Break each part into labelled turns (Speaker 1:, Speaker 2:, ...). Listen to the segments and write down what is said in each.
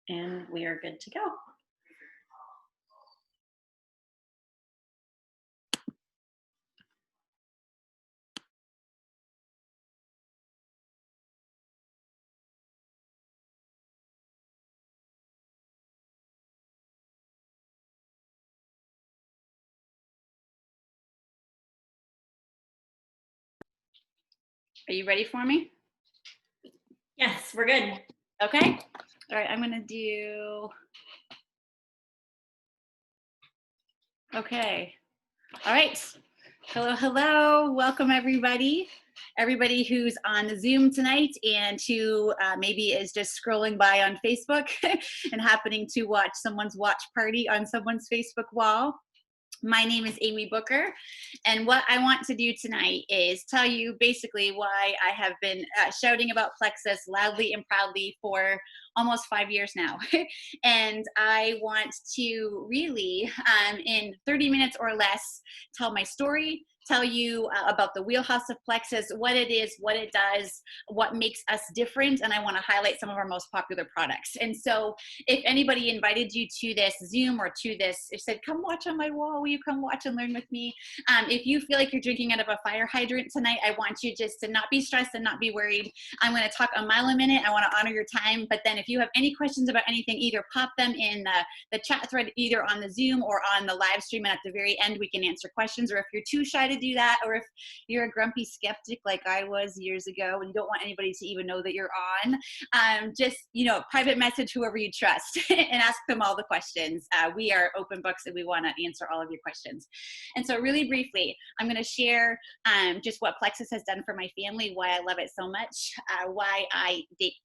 Speaker 1: And we are good to go. Are you ready for me?
Speaker 2: Yes, we're good.
Speaker 1: Okay. All right, I'm going to do. Okay. All right. Hello, hello. Welcome, everybody. Everybody who's on the Zoom tonight and who maybe is just scrolling by on Facebook and happening to watch someone's watch party on someone's Facebook wall. My name is Amy Booker, and what I want to do tonight is tell you basically why I have been shouting about Plexus loudly and proudly for almost 5 years now. And I want to really, in 30 minutes or less, tell my story, tell you about the Wheelhouse of Plexus, what it is, what it does, what makes us different, and I want to highlight some of our most popular products. And so if anybody invited you to this Zoom or to this, if said, come watch on my wall, will you come watch and learn with me? If you feel like you're drinking out of a fire hydrant tonight, I want you just to not be stressed and not be worried. I'm going to talk a mile a minute. I want to honor your time. But then if you have any questions about anything, either pop them in the chat thread, either on the Zoom or on the live stream. And at the very end, we can answer questions. Or if you're too shy to do that, or if you're a grumpy skeptic like I was years ago and you don't want anybody to even know that you're on, just, private message whoever you trust and ask them all the questions. We are open books and we want to answer all of your questions. And so really briefly, I'm going to share just what Plexus has done for my family, why I love it so much, why I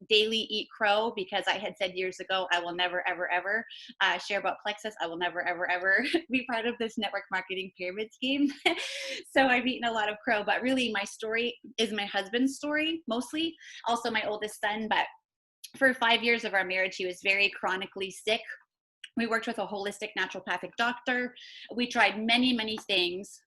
Speaker 1: daily eat crow, because I had said years ago, I will never, ever, ever share about Plexus. I will never, ever, ever be part of this network marketing pyramid scheme. So I've eaten a lot of crow, but really my story is my husband's story, mostly. Also my oldest son, but for 5 years of our marriage, he was very chronically sick. We worked with a holistic naturopathic doctor. We tried many, many things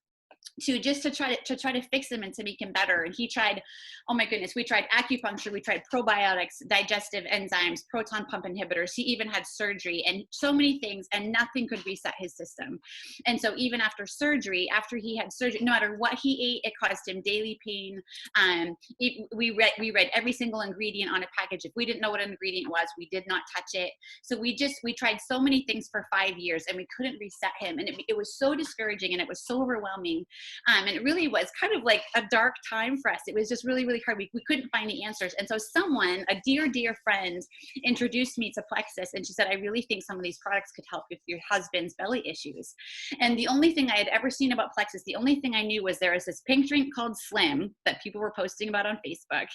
Speaker 1: to try to fix him and to make him better. And he tried, oh my goodness, we tried acupuncture, we tried probiotics, digestive enzymes, proton pump inhibitors. He even had surgery and so many things, and nothing could reset his system. And so even after surgery, after he had surgery, no matter what he ate, it caused him daily pain. We read every single ingredient on a package. If we didn't know what an ingredient was, we did not touch it. So we tried so many things for 5 years and we couldn't reset him. And it was so discouraging and it was so overwhelming. And it really was kind of like a dark time for us. It was just really, really hard. We couldn't find the answers. And so someone, a dear, dear friend, introduced me to Plexus. And she said, I really think some of these products could help with your husband's belly issues. And the only thing I had ever seen about Plexus, the only thing I knew was there was this pink drink called Slim that people were posting about on Facebook.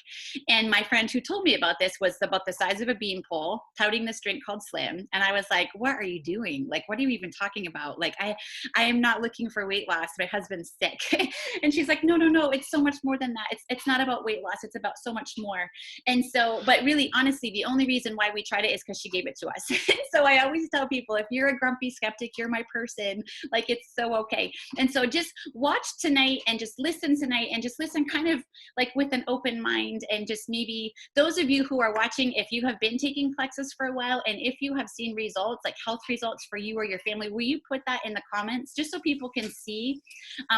Speaker 1: And my friend who told me about this was about the size of a beanpole, touting this drink called Slim. And I was like, what are you doing? Like, what are you even talking about? Like, I am not looking for weight loss. My husband's sick. And she's like, no, it's so much more than that. It's not about weight loss. It's about so much more. And so, but really, honestly, the only reason why we tried it is because she gave it to us. So I always tell people, if you're a grumpy skeptic, you're my person. Like, it's so okay. And so just watch tonight and just listen tonight and just listen kind of like with an open mind. And just maybe those of you who are watching, if you have been taking Plexus for a while and if you have seen results, like health results for you or your family, will you put that in the comments just so people can see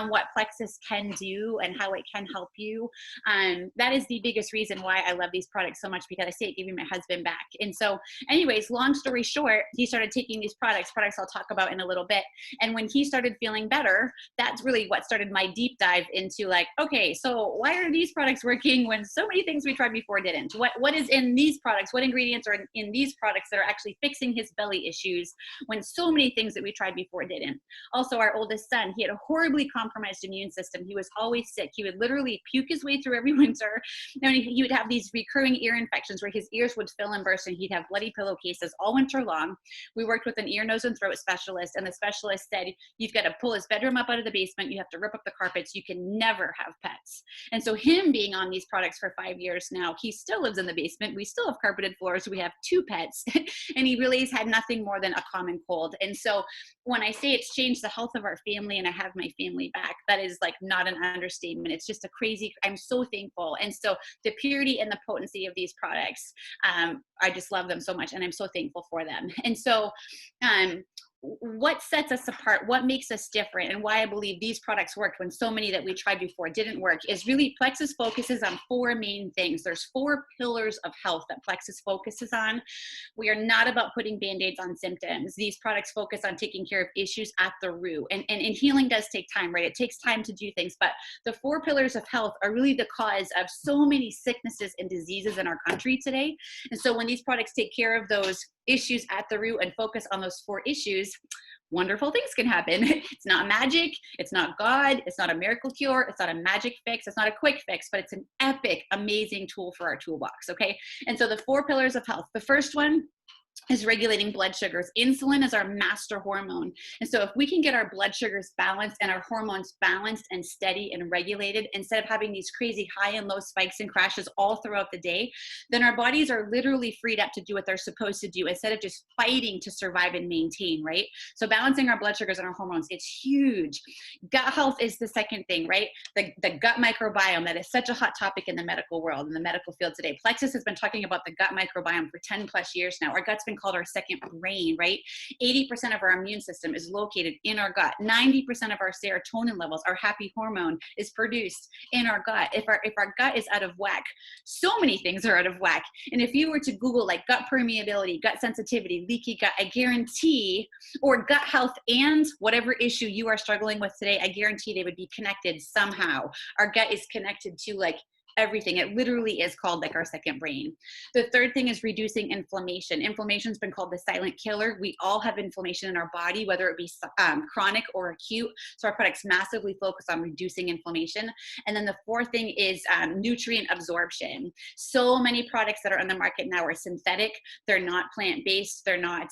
Speaker 1: what Plexus can do and how it can help you? That is the biggest reason why I love these products so much, because I see it giving my husband back. And so anyways, long story short, he started taking these products I'll talk about in a little bit. And when he started feeling better, that's really what started my deep dive into like, okay, so why are these products working when so many things we tried before didn't? What is in these products? What ingredients are in these products that are actually fixing his belly issues when so many things that we tried before didn't? Also, our oldest son, he had a horribly compromised immune system. He was always sick. He would literally puke his way through every winter. And he would have these recurring ear infections where his ears would fill and burst and he'd have bloody pillowcases all winter long. We worked with an ear, nose, and throat specialist, and the specialist said, you've got to pull his bedroom up out of the basement. You have to rip up the carpets. You can never have pets. And so him being on these products for 5 years now, he still lives in the basement. We still have carpeted floors. We have 2 pets. And he really has had nothing more than a common cold. And so when I say it's changed the health of our family and I have my family feedback. That is like not an understatement. It's just a crazy, I'm so thankful. And so the purity and the potency of these products, I just love them so much, and I'm so thankful for them. And so what sets us apart, what makes us different, and why I believe these products worked when so many that we tried before didn't work is really Plexus focuses on 4 main things. There's 4 pillars of health that Plexus focuses on. We are not about putting band-aids on symptoms. These products focus on taking care of issues at the root. And healing does take time, right? It takes time to do things, but the 4 pillars of health are really the cause of so many sicknesses and diseases in our country today. And so when these products take care of those issues at the root and focus on those 4 issues, wonderful things can happen. It's not magic. It's not God. It's not a miracle cure. It's not a magic fix. It's not a quick fix, but it's an epic, amazing tool for our toolbox. Okay. And so the 4 pillars of health, the first one is regulating blood sugars. Insulin is our master hormone. And so if we can get our blood sugars balanced and our hormones balanced and steady and regulated, instead of having these crazy high and low spikes and crashes all throughout the day, then our bodies are literally freed up to do what they're supposed to do instead of just fighting to survive and maintain, right? So balancing our blood sugars and our hormones, it's huge. Gut health is the second thing, right? The gut microbiome, that is such a hot topic in the medical world, in the medical field today. Plexus has been talking about the gut microbiome for 10 plus years now. Our gut's been called our second brain, right? 80% of our immune system is located in our gut. 90% of our serotonin levels, our happy hormone, is produced in our gut. If our gut is out of whack, so many things are out of whack. And if you were to Google like gut permeability, gut sensitivity, leaky gut, I guarantee, or gut health and whatever issue you are struggling with today, I guarantee they would be connected somehow. Our gut is connected to like everything. It literally is called like our second brain. The third thing is reducing inflammation. Inflammation's been called the silent killer. We all have inflammation in our body, whether it be chronic or acute. So our products massively focus on reducing inflammation. And then the fourth thing is nutrient absorption. So many products that are on the market now are synthetic. They're not plant-based. They're not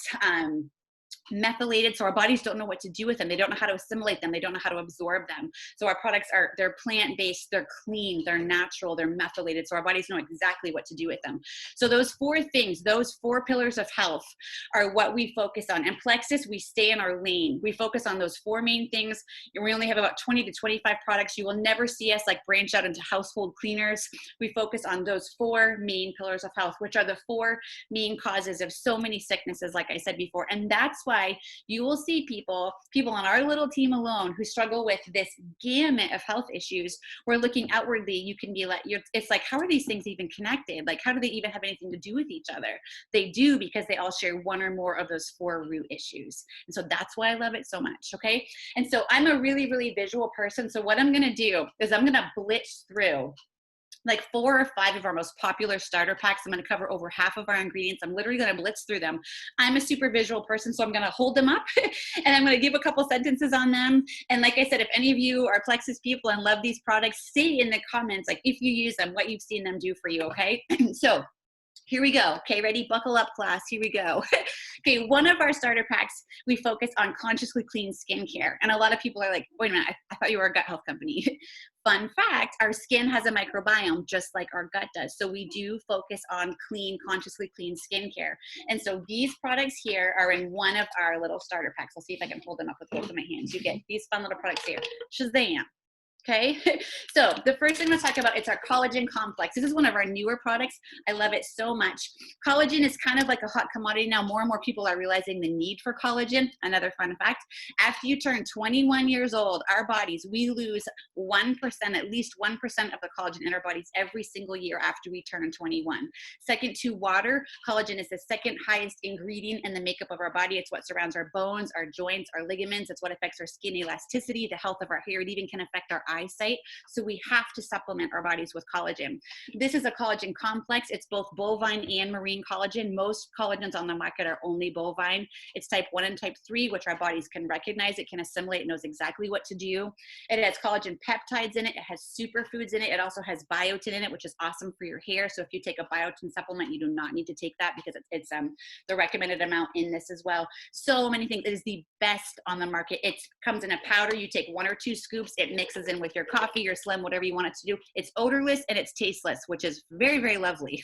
Speaker 1: methylated, so our bodies don't know what to do with them. They don't know how to assimilate them. They don't know how to absorb them. So our products they're plant-based, they're clean, they're natural, they're methylated, so our bodies know exactly what to do with them. So those 4 things, those 4 pillars of health are what we focus on. And Plexus, we stay in our lane. We focus on those 4 main things. We only have about 20 to 25 products. You will never see us like branch out into household cleaners. We focus on those 4 main pillars of health, which are the 4 main causes of so many sicknesses, like I said before. And that's why you will see people on our little team alone who struggle with this gamut of health issues. We're looking outwardly. You can be like, it's like, how are these things even connected? Like, how do they even have anything to do with each other? They do, because they all share one or more of those 4 root issues. And so that's why I love it so much. Okay. And so I'm a really, really visual person. So what I'm going to do is I'm going to blitz through like 4 or 5 of our most popular starter packs. I'm going to cover over half of our ingredients. I'm literally going to blitz through them. I'm a super visual person, so I'm going to hold them up and I'm going to give a couple sentences on them. And like I said, if any of you are Plexus people and love these products, say in the comments, like if you use them, what you've seen them do for you. Okay. So here we go. Okay, ready? Buckle up, class. Here we go. Okay, one of our starter packs, we focus on consciously clean skincare. And a lot of people are like, wait a minute, I thought you were a gut health company. Fun fact, our skin has a microbiome just like our gut does. So we do focus on clean, consciously clean skincare. And so these products here are in one of our little starter packs. I'll see if I can hold them up with both of my hands. You get these fun little products here. Shazam. Okay, so the first thing I'm going to talk about, it's our Collagen Complex. This is one of our newer products. I love it so much. Collagen is kind of like a hot commodity now. More and more people are realizing the need for collagen. Another fun fact, after you turn 21 years old, our bodies, we lose 1%, at least 1% of the collagen in our bodies every single year after we turn 21. Second to water, collagen is the second highest ingredient in the makeup of our body. It's what surrounds our bones, our joints, our ligaments. It's what affects our skin elasticity, the health of our hair. It even can affect our eyesight. So we have to supplement our bodies with collagen. This is a collagen complex. It's both bovine and marine collagen. Most collagens on the market are only bovine. It's type 1 and type 3, which our bodies can recognize. It can assimilate, knows exactly what to do. It has collagen peptides in it. It has superfoods in it. It also has biotin in it, which is awesome for your hair. So if you take a biotin supplement, you do not need to take that because it's the recommended amount in this as well. So many things. It is the best on the market. It comes in a powder. You take 1 or 2 scoops. It mixes in in with your coffee, your Slim, whatever you want it to do. It's odorless and it's tasteless, which is very, very lovely.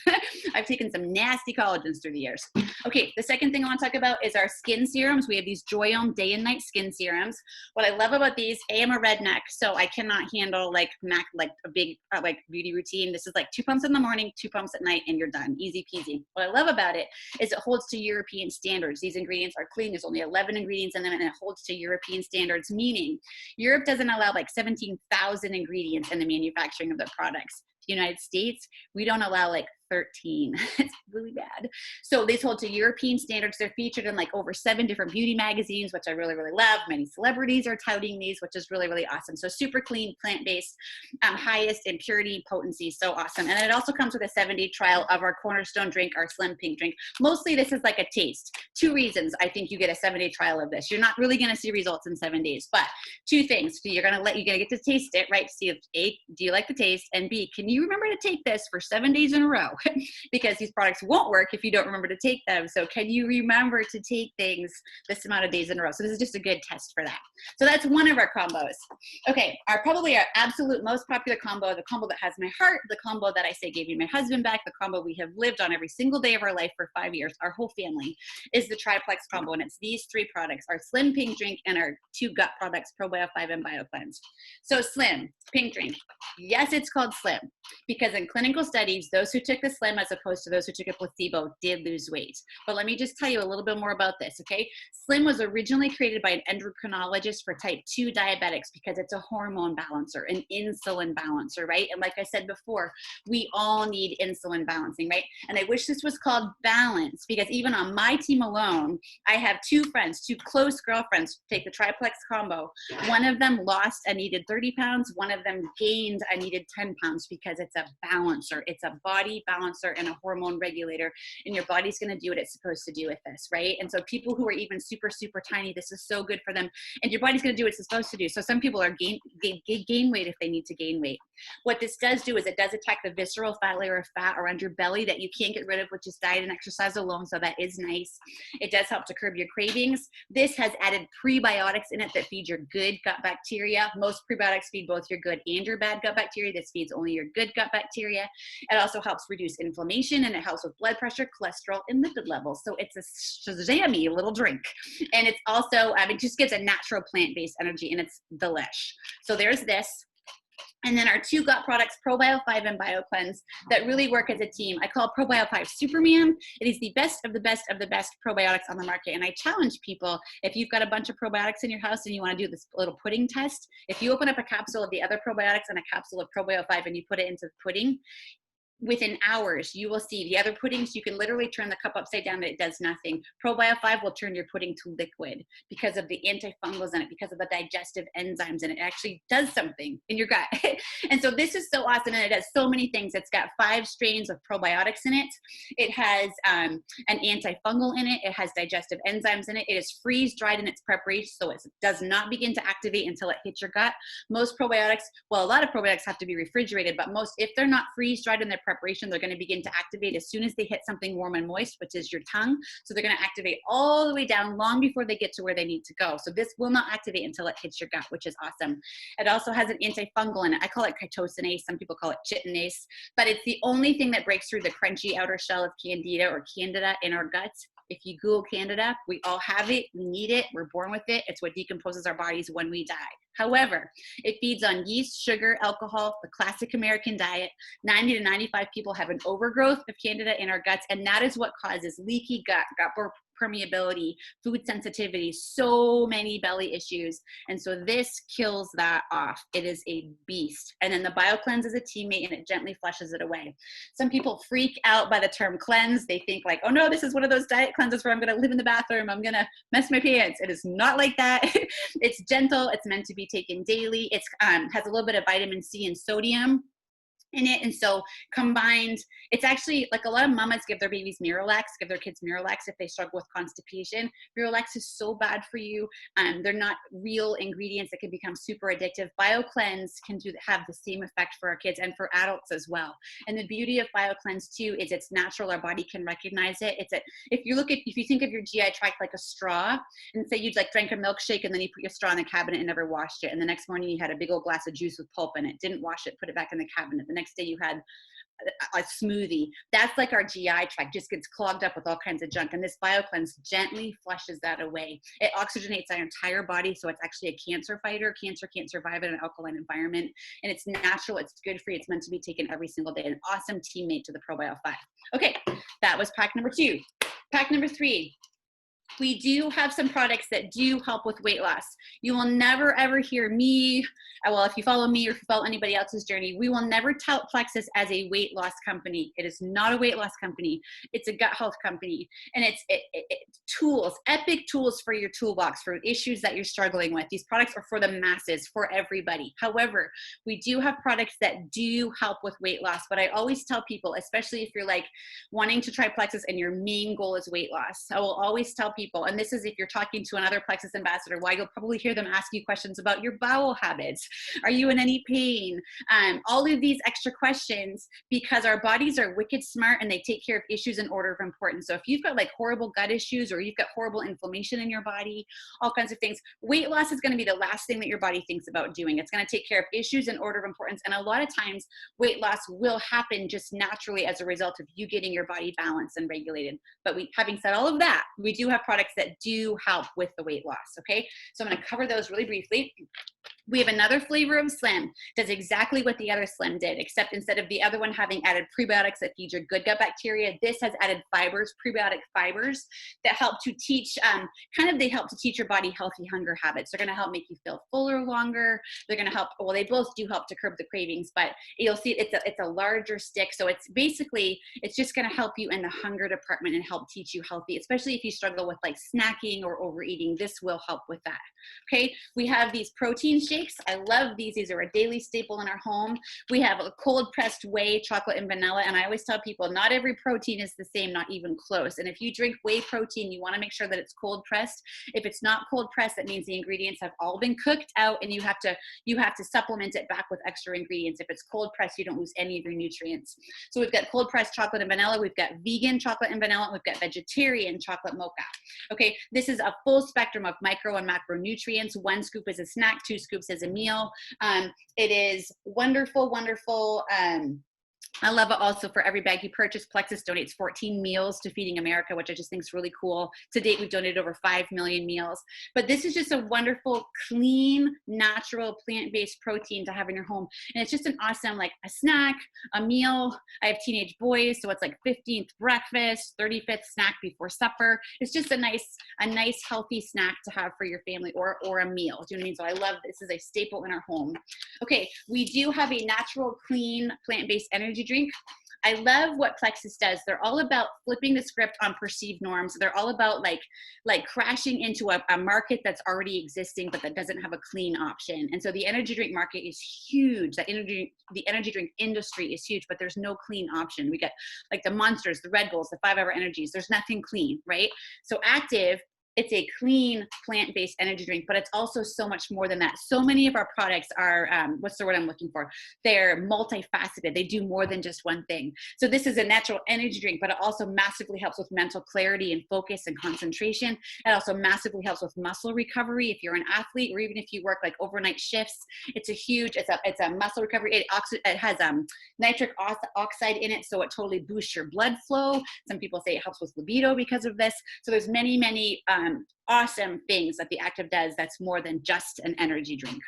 Speaker 1: I've taken some nasty collagens through the years. Okay, the second thing I want to talk about is our skin serums. We have these Biome day and night skin serums. What I love about these, I'm a redneck, so I cannot handle like a big like beauty routine. This is like 2 pumps in the morning, 2 pumps at night, and you're done. Easy peasy. What I love about it is it holds to European standards. These ingredients are clean. There's only 11 ingredients in them, and it holds to European standards, meaning Europe doesn't allow like 17,000 ingredients in the manufacturing of their products. The United States, we don't allow like 13. It's really bad. So they hold to European standards. They're featured in like over 7 different beauty magazines, which I really, really love. Many celebrities are touting these, which is really, really awesome. So super clean, plant-based, highest in purity, potency, so awesome. And it also comes with a 7-day trial of our cornerstone drink, our Slim Pink drink. Mostly this is like a taste. 2 reasons I think you get a 7-day trial of this. You're not really going to see results in 7 days, but 2 things. So you're going to get to taste it, right? See if A, do you like the taste? And B, can you remember to take this for 7 days in a row? Because these products won't work if you don't remember to take them. So can you remember to take things this amount of days in a row? So this is just a good test for that. So that's one of our combos. Okay, probably our absolute most popular combo, the combo that has my heart, the combo that I say gave me my husband back, the combo we have lived on every single day of our life for 5 years, our whole family, is the triplex combo. And it's these 3 products, our Slim Pink drink and our 2 gut products, Probio5 and Biocleanse. So Slim Pink drink, yes, it's called Slim because in clinical studies, those who took the Slim as opposed to those who took a placebo did lose weight. But let me just tell you a little bit more about this, okay? Slim was originally created by an endocrinologist for type 2 diabetics because it's a hormone balancer, an insulin balancer, right? And like I said before, we all need insulin balancing, right? And I wish this was called balance because even on my team alone, I have 2 friends, 2 close girlfriends take the triplex combo. One of them lost and needed 30 pounds. One of them gained and needed 10 pounds because it's a balancer. It's a body balancer and a hormone regulator, and your body's going to do what it's supposed to do with this, right? And so people who are even super, super tiny, this is so good for them, and your body's going to do what it's supposed to do. So some people are gain weight if they need to gain weight. What this does do is it does attack the visceral fat layer of fat around your belly that you can't get rid of, which is diet and exercise alone, so that is nice. It does help to curb your cravings. This has added prebiotics in it that feed your good gut bacteria. Most prebiotics feed both your good and your bad gut bacteria. This feeds only your good gut bacteria. It also helps reduce inflammation, and it helps with blood pressure, cholesterol, and lipid levels. So it's a shazammy little drink. And it's also, it just gives a natural plant-based energy, and it's delish. So there's this. And then our 2 gut products, Probio5 and Biocleanse, that really work as a team. I call Probio5 Superman. It is the best of the best of the best probiotics on the market. And I challenge people, if you've got a bunch of probiotics in your house and you want to do this little pudding test, if you open up a capsule of the other probiotics and a capsule of Probio5 and you put it into the pudding, within hours, you will see the other puddings, you can literally turn the cup upside down and it does nothing. Probio5 will turn your pudding to liquid because of the antifungals in it, because of the digestive enzymes in it. It actually does something in your gut. And so this is so awesome, and it does so many things. It's got 5 strains of probiotics in it. It has an antifungal in it. It has digestive enzymes in it. It is freeze-dried in its preparation, so it does not begin to activate until it hits your gut. Most probiotics, well, a lot of probiotics have to be refrigerated, but most, if they're not freeze-dried in their preparation, they're going to begin to activate as soon as they hit something warm and moist, which is your tongue. So they're going to activate all the way down long before they get to where they need to go. So this will not activate until it hits your gut, which is awesome. It also has an antifungal in it. I call it chitosanase. Some people call it chitinase, but it's the only thing that breaks through the crunchy outer shell of candida or candida in our guts. If you Google candida, we all have it, we need it, we're born with it. It's what decomposes our bodies when we die. However, it feeds on yeast, sugar, alcohol, the classic American diet. 90 to 95 people have an overgrowth of candida in our guts, and that is what causes leaky gut permeability, food sensitivity, so many belly issues. And so this kills that off. It is a beast. And then the Biocleanse is a teammate, and it gently flushes it away. Some people freak out by the term cleanse. They think like, oh no, this is one of those diet cleanses where I'm going to live in the bathroom, I'm going to mess my pants. It is not like that. It's gentle. It's meant to be taken daily. It's has a little bit of vitamin C and sodium. in it. And so combined, it's actually like a lot of mamas give their babies Miralax, give their kids Miralax if they struggle with constipation. Miralax is so bad for you. They're not real ingredients that can become super addictive. BioCleanse can have the same effect for our kids and for adults as well. And the beauty of BioCleanse too is it's natural. Our body can recognize it. If you think of your GI tract like a straw, and say you'd like drank a milkshake and then you put your straw in the cabinet and never washed it, and the next morning you had a big old glass of juice with pulp in it, didn't wash it, put it back in the cabinet. The next day you had a smoothie. That's like our GI tract, just gets clogged up with all kinds of junk. And this BioCleanse gently flushes that away. It oxygenates our entire body, so it's actually a cancer fighter. Cancer can't survive in an alkaline environment. And it's natural, it's good for you, it's meant to be taken every single day. An awesome teammate to the Probio5. Okay, that was pack number 2. Pack number 3. We do have some products that do help with weight loss. You will never ever hear me, well, if you follow me or if you follow anybody else's journey, we will never tout Plexus as a weight loss company. It is not a weight loss company. It's a gut health company. And it's tools, epic tools for your toolbox, for issues that you're struggling with. These products are for the masses, for everybody. However, we do have products that do help with weight loss. But I always tell people, especially if you're like wanting to try Plexus and your main goal is weight loss, I will always tell people, and this is if you're talking to another Plexus ambassador, why you'll probably hear them ask you questions about your bowel habits. Are you in any pain? All of these extra questions, because our bodies are wicked smart and they take care of issues in order of importance. So if you've got like horrible gut issues or you've got horrible inflammation in your body, all kinds of things, weight loss is going to be the last thing that your body thinks about doing. It's going to take care of issues in order of importance. And a lot of times weight loss will happen just naturally as a result of you getting your body balanced and regulated. But having said all of that, we do have products that do help with the weight loss. Okay, so I'm going to cover those really briefly. We have another flavor of Slim, does exactly what the other Slim did, except instead of the other one having added prebiotics that feed your good gut bacteria, this has added fibers, prebiotic fibers that help to teach, they help to teach your body healthy hunger habits. They're going to help make you feel fuller longer. They're going to help, well, they both do help to curb the cravings, but you'll see it's a larger stick. So it's just going to help you in the hunger department and help teach you healthy, especially if you struggle with like snacking or overeating. This will help with that. Okay, we have these protein shakes. I love these. These are a daily staple in our home. We have a cold pressed whey, chocolate and vanilla. And I always tell people not every protein is the same, not even close. And if you drink whey protein, you want to make sure that it's cold pressed. If it's not cold pressed, that means the ingredients have all been cooked out and you have to supplement it back with extra ingredients. If it's cold pressed, you don't lose any of your nutrients. So we've got cold pressed chocolate and vanilla. We've got vegan chocolate and vanilla. We've got vegetarian chocolate mocha. Okay, this is a full spectrum of micro and macronutrients. 1 scoop is a snack, 2 scoops is a meal. It is wonderful, wonderful. I love it also for every bag you purchase. Plexus donates 14 meals to Feeding America, which I just think is really cool. To date, we've donated over 5 million meals. But this is just a wonderful, clean, natural, plant-based protein to have in your home. And it's just an awesome, like a snack, a meal. I have teenage boys, so it's like 15th breakfast, 35th snack before supper. It's just a nice, healthy snack to have for your family or a meal. Do you know what I mean? So I love this is a staple in our home. Okay, we do have a natural, clean, plant-based energy drink. I love what Plexus does. They're all about flipping the script on perceived norms. They're all about like crashing into a market that's already existing, but that doesn't have a clean option. And so the energy drink market is huge. The energy drink industry is huge, but there's no clean option. We get like the Monsters, the Red Bulls, the 5-Hour Energies. There's nothing clean, right? So Active, it's a clean plant-based energy drink, but it's also so much more than that. So many of our products are, what's the word I'm looking for? They're multifaceted. They do more than just one thing. So this is a natural energy drink, but it also massively helps with mental clarity and focus and concentration. It also massively helps with muscle recovery. If you're an athlete or even if you work like overnight shifts, it's a muscle recovery. It has nitric oxide in it, so it totally boosts your blood flow. Some people say it helps with libido because of this. So there's many awesome things that the Active does that's more than just an energy drink.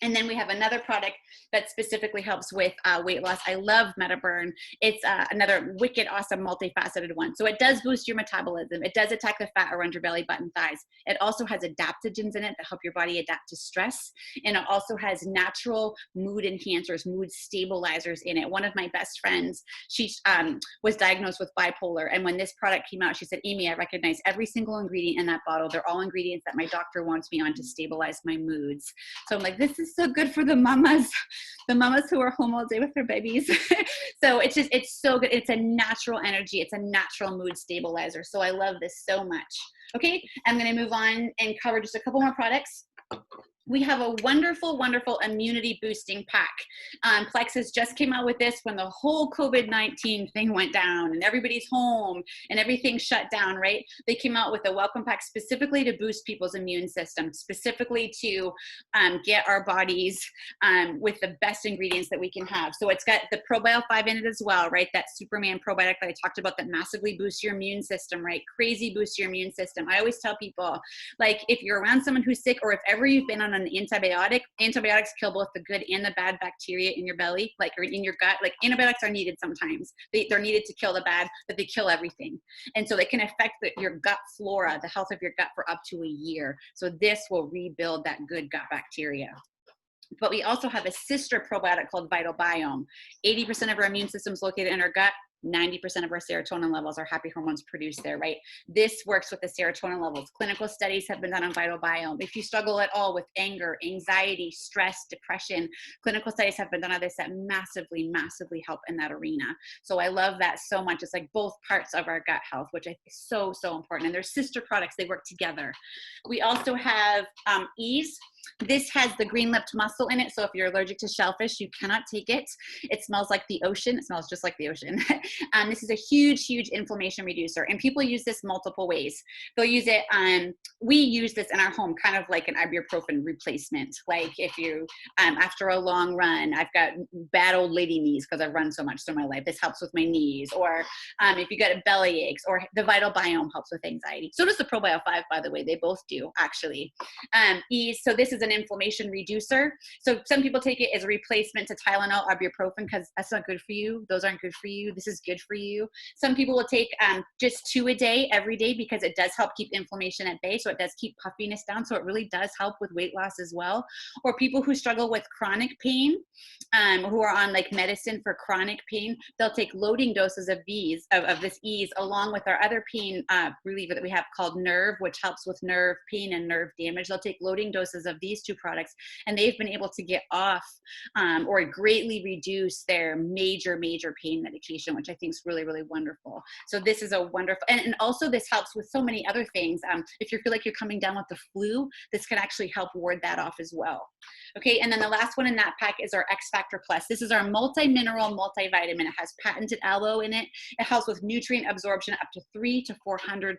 Speaker 1: And then we have another product that specifically helps with weight loss. I love MetaBurn. It's another wicked, awesome, multifaceted one. So it does boost your metabolism. It does attack the fat around your belly button thighs. It also has adaptogens in it that help your body adapt to stress. And it also has natural mood enhancers, mood stabilizers in it. One of my best friends, she was diagnosed with bipolar. And when this product came out, she said, Amy, I recognize every single ingredient in that bottle. They're all ingredients that my doctor wants me on to stabilize my moods. So I'm like, this is is so good for the mamas who are home all day with their babies. So it's so good. It's a natural energy. It's a natural mood stabilizer. So I love this so much. Okay, I'm going to move on and cover just a couple more products. We have a wonderful, wonderful immunity boosting pack. Plexus just came out with this when the whole COVID-19 thing went down and everybody's home and everything shut down, right? They came out with a welcome pack specifically to boost people's immune system, specifically to get our bodies with the best ingredients that we can have. So it's got the Probio5 in it as well, right? That Superman probiotic that I talked about that massively boosts your immune system, right? Crazy boosts your immune system. I always tell people, like, if you're around someone who's sick or if ever you've been on an antibiotic, antibiotics kill both the good and the bad bacteria in your belly, like, or in your gut. Like, antibiotics are needed sometimes. They're needed to kill the bad, but they kill everything. And so they can affect your gut flora, the health of your gut for up to a year. So this will rebuild that good gut bacteria. But we also have a sister probiotic called Vital Biome. 80% of our immune system is located in our gut. 90% of our serotonin levels, our happy hormones produced there, right? This works with the serotonin levels. Clinical studies have been done on Vital Biome. If you struggle at all with anger, anxiety, stress, depression, clinical studies have been done on this that massively, massively help in that arena. So I love that so much. It's like both parts of our gut health, which I think is so, so important. And they're sister products. They work together. We also have Ease. This has the green-lipped mussel in it, so if you're allergic to shellfish, you cannot take it. It smells like the ocean. It smells just like the ocean. This is a huge, huge inflammation reducer, and people use this multiple ways. They'll use it, we use this in our home kind of like an ibuprofen replacement. Like if you, after a long run, I've got bad old lady knees because I've run so much through my life. This helps with my knees. Or if you got a belly aches, or the Vital Biome helps with anxiety. So does the Probio5, by the way. They both do, actually. Ease, so this is an inflammation reducer. So some people take it as a replacement to Tylenol, ibuprofen, because that's not good for you. Those aren't good for you. This is good for you. Some people will take just 2 a day, every day, because it does help keep inflammation at bay. So it does keep puffiness down. So it really does help with weight loss as well. Or people who struggle with chronic pain, who are on like medicine for chronic pain, they'll take loading doses of these, of this Ease, along with our other pain reliever that we have called Nerve, which helps with nerve pain and nerve damage. They'll take loading doses of these two products, and they've been able to get off or greatly reduce their major pain medication, which I think is really, really wonderful. So this is a wonderful, and also this helps with so many other things. If you feel like you're coming down with the flu, this can actually help ward that off as well. Okay, and then the last one in that pack is our X Factor Plus. This is our multi-mineral multivitamin. It has patented aloe in it. It helps with nutrient absorption up to 300 to 400%.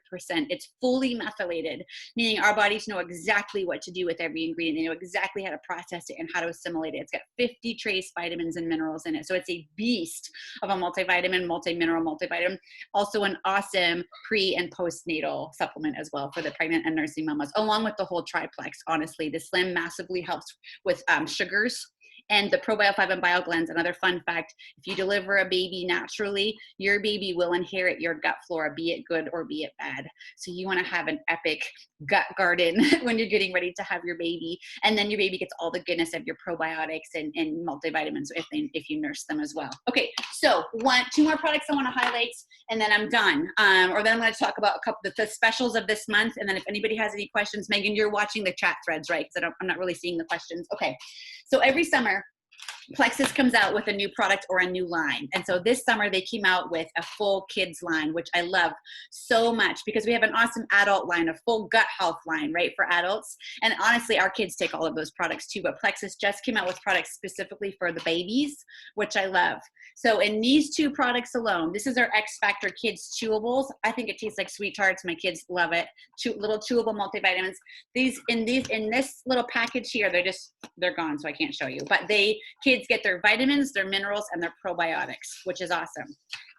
Speaker 1: It's fully methylated, meaning our bodies know exactly what to do with every ingredient. They know exactly how to process it and how to assimilate it. It's got 50 trace vitamins and minerals in it. So it's a beast of a multivitamin, multi-mineral multivitamin. Also an awesome pre and postnatal supplement as well for the pregnant and nursing mamas, along with the whole triplex. Honestly, the Slim massively helps with sugars. And the Probio5 and Biocleanse, another fun fact, if you deliver a baby naturally, your baby will inherit your gut flora, be it good or be it bad. So you want to have an epic gut garden when you're getting ready to have your baby. And then your baby gets all the goodness of your probiotics and multivitamins if you nurse them as well. Okay, so 2 more products I want to highlight, and then I'm done. Or then I'm going to talk about a couple of the specials of this month. And then if anybody has any questions, Megan, you're watching the chat threads, right? Because I'm not really seeing the questions. Okay, so every summer, Plexus comes out with a new product or a new line. And so this summer they came out with a full kids line, which I love so much because we have an awesome adult line, a full gut health line, right, for adults. And honestly, our kids take all of those products too, but Plexus just came out with products specifically for the babies, which I love. So in these 2 products alone, this is our X Factor Kids Chewables. I think it tastes like Sweet Tarts. My kids love it. Little chewable multivitamins. In this little package here, they're gone, so I can't show you. But kids get their vitamins, their minerals, and their probiotics, which is awesome.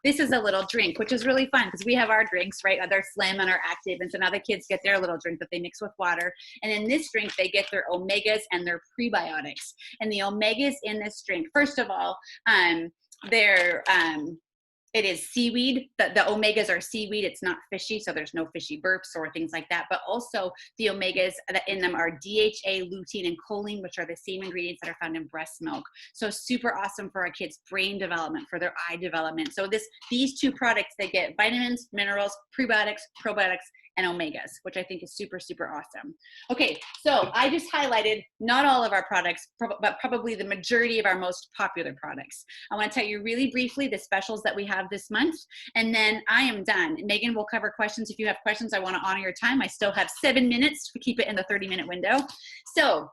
Speaker 1: This is a little drink, which is really fun because we have our drinks, right? They're Slim and are active. And so now the kids get their little drink that they mix with water. And in this drink, they get their omegas and their prebiotics. And the omegas in this drink, first of all, they're It is seaweed. The omegas are seaweed. It's not fishy, so there's no fishy burps or things like that. But also the omegas that in them are DHA, lutein, and choline, which are the same ingredients that are found in breast milk. So super awesome for our kids' brain development, for their eye development. So these two products, they get vitamins, minerals, prebiotics, probiotics, and omegas, which I think is super, super awesome. Okay, so I just highlighted not all of our products, but probably the majority of our most popular products. I want to tell you really briefly the specials that we have this month, and then I am done. Megan will cover questions. If you have questions, I want to honor your time. I still have 7 minutes to keep it in the 30-minute window. So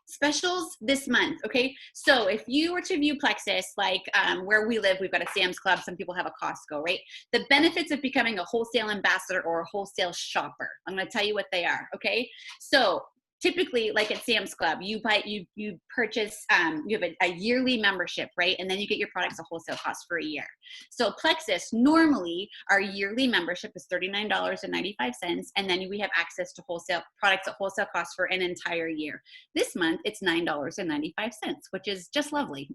Speaker 1: specials this month, okay? So if you were to view Plexus, like where we live, we've got a Sam's Club, some people have a Costco, right? The benefits of becoming a wholesale ambassador or a wholesale shopper, I'm gonna tell you what they are, okay? So typically, like at Sam's Club, you purchase, you have a yearly membership, right? And then you get your products at wholesale cost for a year. So Plexus, normally our yearly membership is $39.95, and then we have access to wholesale products at wholesale cost for an entire year. This month, it's $9.95, which is just lovely.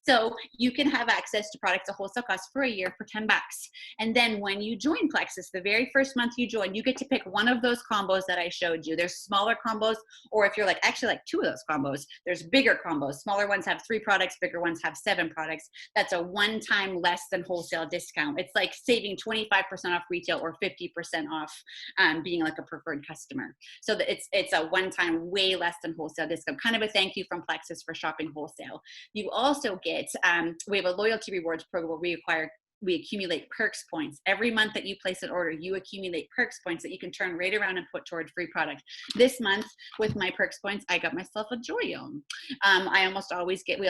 Speaker 1: So you can have access to products at wholesale cost for a year for 10 bucks. And then when you join Plexus, the very first month you join, you get to pick one of those combos that I showed you. There's smaller combos, or if you're actually like 2 of those combos, there's bigger combos. Smaller ones have 3 products, bigger ones have 7 products. That's a one-time less than wholesale discount. It's like saving 25% off retail or 50% off being like a preferred customer. So it's a one-time way less than wholesale discount, kind of a thank you from Plexus for shopping wholesale. You also get, we have a loyalty rewards program where we accumulate perks points. Every month that you place an order, you accumulate perks points that you can turn right around and put toward free product. This month, with my perks points, I got myself a Biome. We almost always get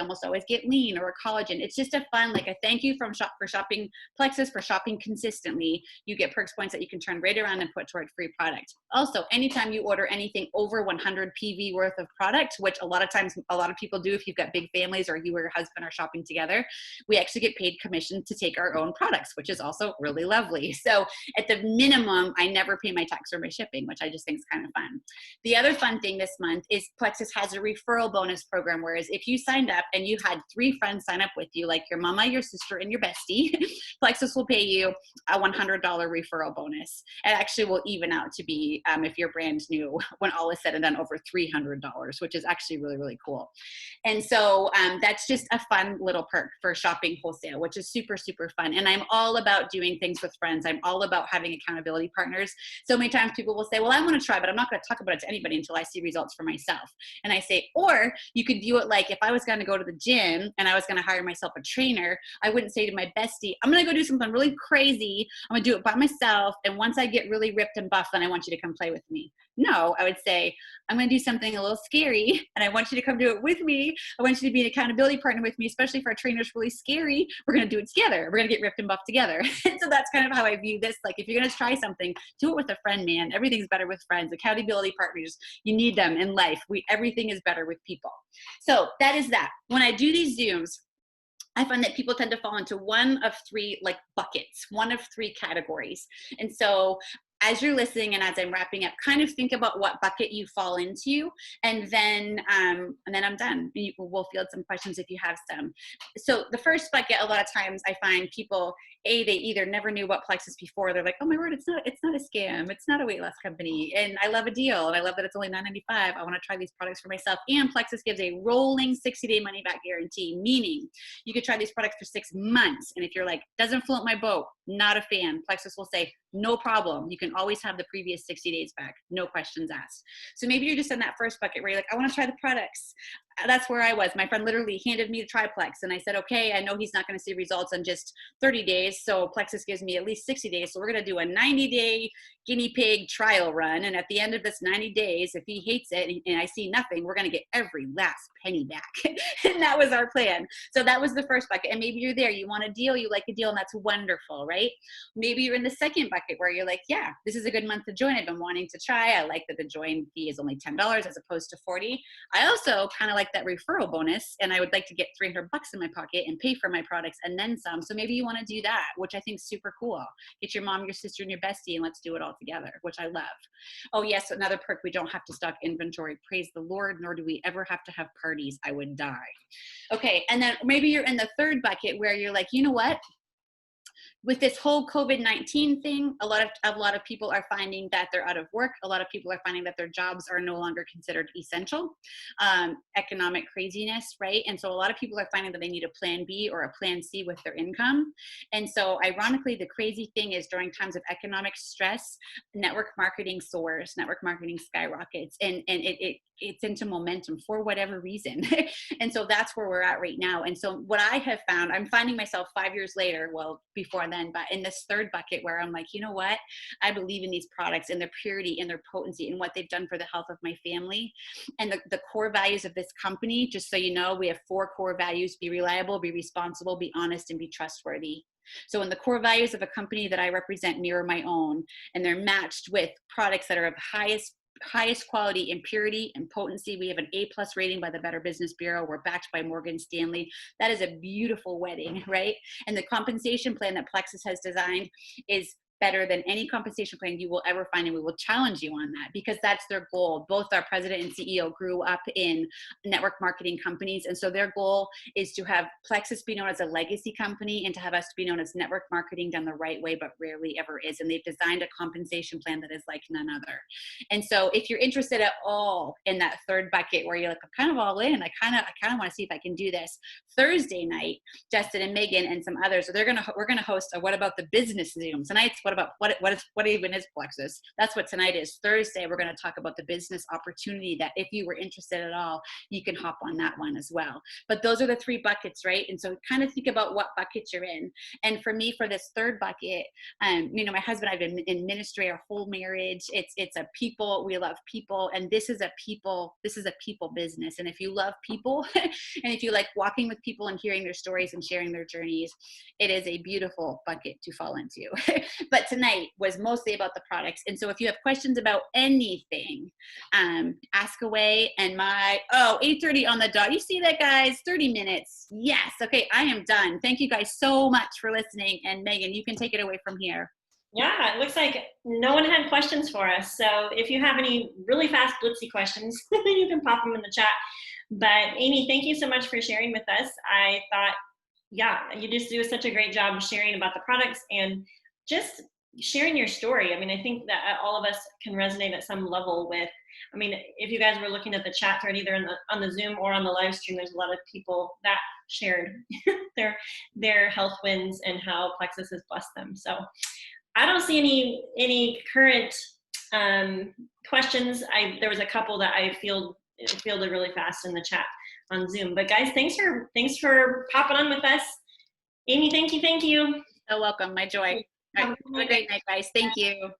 Speaker 1: lean or a collagen. It's just a fun, like a thank you for shopping Plexus, for shopping consistently. You get perks points that you can turn right around and put toward free product. Also, anytime you order anything over 100 PV worth of product, which a lot of times a lot of people do if you've got big families or you or your husband are shopping together, we actually get paid commission to take our own products, which is also really lovely. So at the minimum, I never pay my tax or my shipping, which I just think is kind of fun. The other fun thing this month is Plexus has a referral bonus program, whereas if you signed up and you had 3 friends sign up with you, like your mama, your sister, and your bestie, Plexus will pay you a $100 referral bonus. It actually will even out to be, if you're brand new, when all is said and done, over $300, which is actually really, really cool. And so that's just a fun little perk for shopping wholesale, which is super, super fun. And I'm all about doing things with friends. I'm all about having accountability partners. So many times people will say, well, I want to try, but I'm not going to talk about it to anybody until I see results for myself. And I say, or you could view it like if I was going to go to the gym and I was going to hire myself a trainer, I wouldn't say to my bestie, I'm going to go do something really crazy. I'm going to do it by myself. And once I get really ripped and buff, then I want you to come play with me. No, I would say, I'm going to do something a little scary and I want you to come do it with me. I want you to be an accountability partner with me, especially if our trainer's really scary. We're going to do it together. We're going to get ripped and buffed together. And so that's kind of how I view this. Like if you're going to try something, do it with a friend, man. Everything's better with friends. Accountability partners, you need them in life. Everything is better with people. So that is that. When I do these Zooms, I find that people tend to fall into one of 3 like buckets, one of 3 categories. And so as you're listening and as I'm wrapping up, kind of think about what bucket you fall into, and then I'm done. We'll field some questions if you have some. So the first bucket, a lot of times I find people, they either never knew what Plexus before. They're like, oh my word, it's not a scam. It's not a weight loss company. And I love a deal. And I love that it's only $9.95. I want to try these products for myself. And Plexus gives a rolling 60-day money back guarantee, meaning you could try these products for 6 months. And if you're like, doesn't float my boat, not a fan, Plexus will say, no problem. You can always have the previous 60 days back. No questions asked. So maybe you're just in that first bucket where you're like, I want to try the products. That's where I was. My friend literally handed me the Triplex and I said, okay, I know he's not going to see results in just 30 days. So Plexus gives me at least 60 days. So we're going to do a 90-day guinea pig trial run. And at the end of this 90 days, if he hates it and I see nothing, we're going to get every last penny back. And that was our plan. So that was the first bucket. And maybe you're there, you want a deal, you like a deal, and that's wonderful, right? Maybe you're in the second bucket where you're like, yeah, this is a good month to join. I've been wanting to try. I like that the join fee is only $10 as opposed to $40. I also kind of like that referral bonus, and I would like to get $300 in my pocket and pay for my products and then some. So maybe you want to do that, which I think is super cool. Get your mom, your sister, and your bestie, and let's do it all together, which I love. Oh yes, another perk, we don't have to stock inventory. Praise the Lord, nor do we ever have to have parties. I would die. Okay, and then maybe you're in the third bucket where you're like, you know what? with this whole COVID-19 thing, a lot of people are finding that they're out of work. A lot of people are finding that their jobs are no longer considered essential. Economic craziness, right? And so a lot of people are finding that they need a plan B or a plan C with their income. And so ironically, the crazy thing is during times of economic stress, network marketing soars, network marketing skyrockets, and it's into momentum for whatever reason. And so that's where we're at right now. And so what I have found, I'm finding myself 5 years later, well, before then, but in this third bucket where I'm like, you know what? I believe in these products and their purity and their potency and what they've done for the health of my family. And the core values of this company, just so you know, we have 4 core values: be reliable, be responsible, be honest, and be trustworthy. So when the core values of a company that I represent mirror my own, and they're matched with products that are of highest quality in purity and potency. We have an A+ rating by the Better Business Bureau. We're backed by Morgan Stanley. That is a beautiful wedding, right? And the compensation plan that Plexus has designed is better than any compensation plan you will ever find, and we will challenge you on that because that's their goal. Both our president and CEO grew up in network marketing companies, and so their goal is to have Plexus be known as a legacy company and to have us be known as network marketing done the right way, but rarely ever is. And they've designed a compensation plan that is like none other. And so if you're interested at all in that third bucket where you're like, I'm kind of all in, I kind of want to see if I can do this, Thursday night, Justin and Megan and some others, so we're gonna host a What About the Business Zoom. Tonight's what even is Plexus? That's what tonight is. Thursday, we're going to talk about the business opportunity that if you were interested at all, you can hop on that one as well. But those are the 3 buckets, right? And so kind of think about what bucket you're in. And for me, for this third bucket, my husband, I've been in ministry our whole marriage. It's a people, we love people. And this is a people business. And if you love people and if you like walking with people and hearing their stories and sharing their journeys, it is a beautiful bucket to fall into. But tonight was mostly about the products. And so if you have questions about anything, ask away. And 8:30 on the dot. You see that, guys? 30 minutes. Yes. Okay, I am done. Thank you guys so much for listening. And Megan, you can take it away from here.
Speaker 2: Yeah, it looks like no one had questions for us. So if you have any really fast blitzy questions, you can pop them in the chat. But Amy, thank you so much for sharing with us. I thought, yeah, you just do such a great job of sharing about the products and just sharing your story. I mean, I think that all of us can resonate at some level with, I mean, if you guys were looking at the chat thread, either on the Zoom or on the live stream, there's a lot of people that shared their health wins and how Plexus has blessed them. So I don't see any current questions. There was a couple that I fielded really fast in the chat on Zoom. But guys, thanks for popping on with us. Amy, thank you.
Speaker 1: So welcome. My joy. All right, have a great night, guys. Thank you.